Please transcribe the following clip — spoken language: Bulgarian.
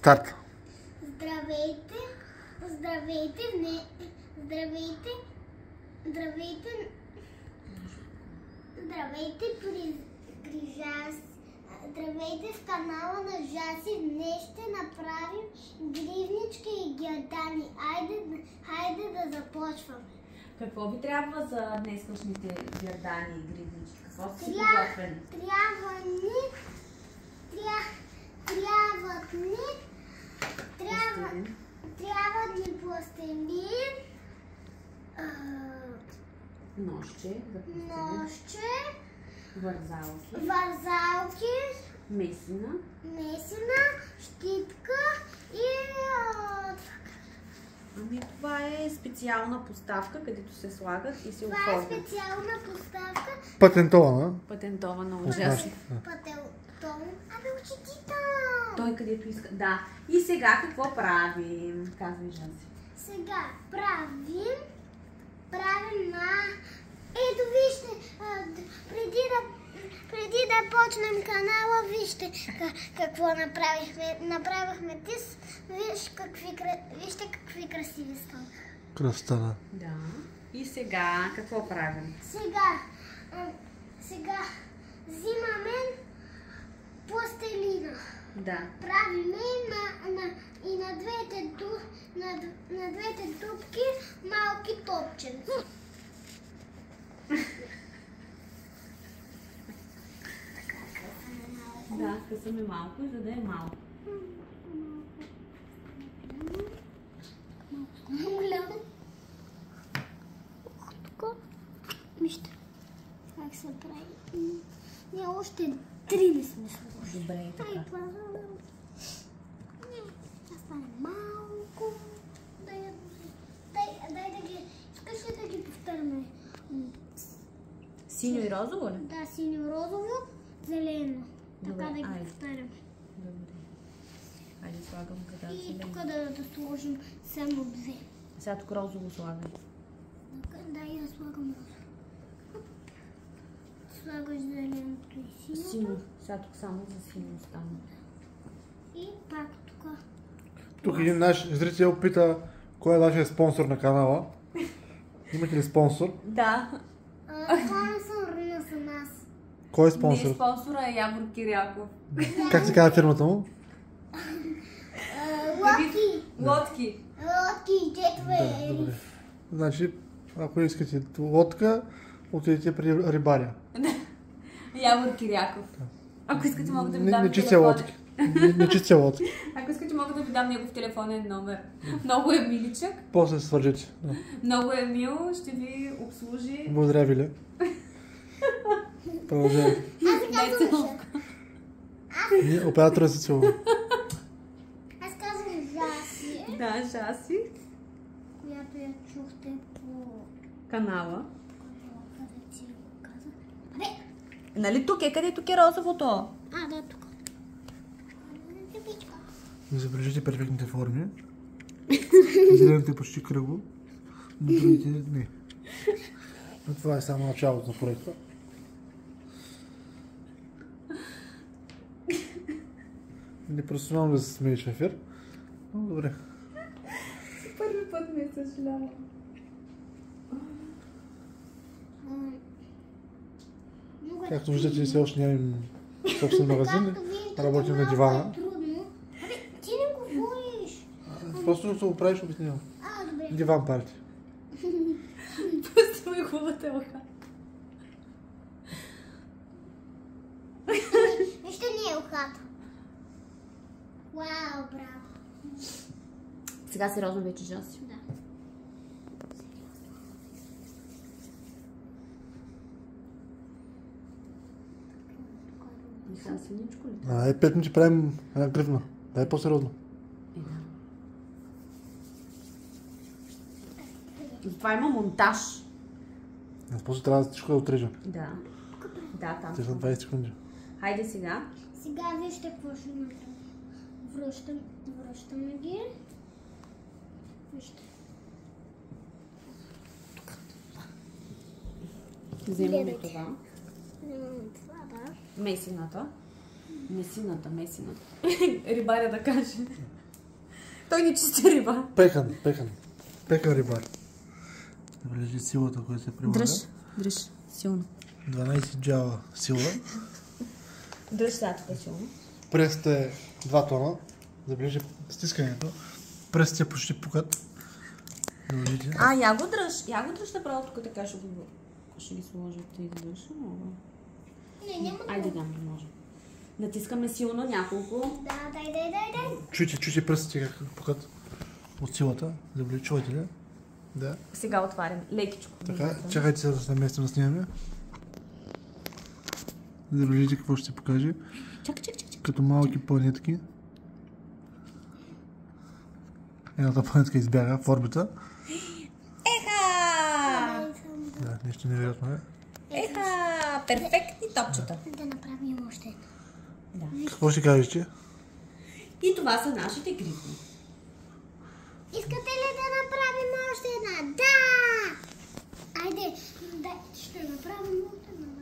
Старт. Здравейте, здравейте, здравейте, здравейте, здравейте при Жаси. Здравейте в канала на Жаси. Днес ще направим гривнички и гердани. Хайде да започваме. Какво ви трябва за днескашните гердани и гривнички? Какво сте си подготвени? Трябва ни пластелин, Ножче, вързалки, месина, щитка и... Ами това е специална поставка, където се слагат и се Това е оформят. специална поставка. Патентована. Патентована от Жаси. Ами учителка! Той където иска. Да. И сега какво правим? Казвай, Жаси. Сега правим Ето вижте, преди да почнем канала, вижте какво направихме. Направихме тис, вижте какви красиви стана. Кръстана. Да. И сега какво правим? Сега взимаме пластелина. Да. Правиме и на двете дупки малки топченца. Да, късаме малко, за да е малко. Тук, вижте как се прави. Ние още 3 не сме сложили. Добре, и така. Това стане малко. Дай да ги... Искаш ли да ги повторяме? Синьо и розово ли? Да, синьо-розово, зелено. Така да ги повторяме. Добре. Айде слагам къде И тук да сложим само 2. Сега тук розово слагам. Да, я слагам розово. Слагаш зеленото и синьото. Синьо. Сега тук само за синьо остана. И пак тук. Тук един наш зрител пита кой е вашия спонсор на канала. Имате ли спонсор? Да. Спонсор не съм аз. Кой е спонсор? Не, спонсора е Явор Киряков. Как се казва фирмата му? Лодки. Лодки. Лодки, Да, добре. Значи, ако искате лодка, отидете при рибаря. Явор Киряков. Ако искате мога да ви дам Не чистя телефонен. лодки. Не чистя лодки. Ако искате мога да ви дам негов телефонен номер. Много е миличък. После се свържете. Да. Много е мил. Ще ви обслужи. Благодаря, Виля. Продължавай. Оператора се целува. Аз казвам Жаси, Да, Жаси. която я чухте по... Канала. Къде ти го казах? Нали тук е? Къде тук е розовото? Да, тук. Забележите перфектните форми. Зеленото е почти кръгло. Но другите не. Но това е само началото на проекта. Непрофесионално да се смееш в ефир. Но добре. Първи път ми е съжалявам. Както виждате, все още нямам собствен магазин. Работим на дивана. Ти не говориш. Просто се го правиш, обяснявам. Добре. Диван парти. Пусти ми хубавата лъха. Вижте ни е ухата. Вау, браво. Сега сериозно вече, Жаси. Да. И сега синичко ли? Ай, 5 минути правим една гривна. Дай по-сериозно. Това има монтаж. Аз после трябва да всичко да отрежа. Да. Да, там. Те са 20 секунди. Хайде сега. Сега вижте какво ще направим. Връщаме ги. Вижте. Вземаме това. Вземаме това, да. Месината. Месината. Рибаря да каже. Той не чисти риба. Пекан рибар. Забележи силата, която се прилага. Дръж, силно. 12 джава сила. Дръж сега тук силно. Пресът е 2 тона. Забележи стискането. Пресът е почти пукат. Забележите. Я го дръж направо тук така ще ги сложа от тези дръж. Не, няма да. Айде, да, може. Натискаме силно няколко. Да, дай. Чуйте пръстите как пукат от силата. Забележи, чувате ли? Да. Сега отварям. Лекичко. Така, чакайте се да се наместим да снимаме. Забележите какво ще се покаже. Чакай. Като малки планетки. Едната планетка избяга в орбита. Еха! Да, нещо невероятно е. Еха! Перфектни топчета. Да направим още едно. Да. Какво ще кажете? И това са нашите грибни. Искате ли да направим още една? Да! Айде, ще направим още една.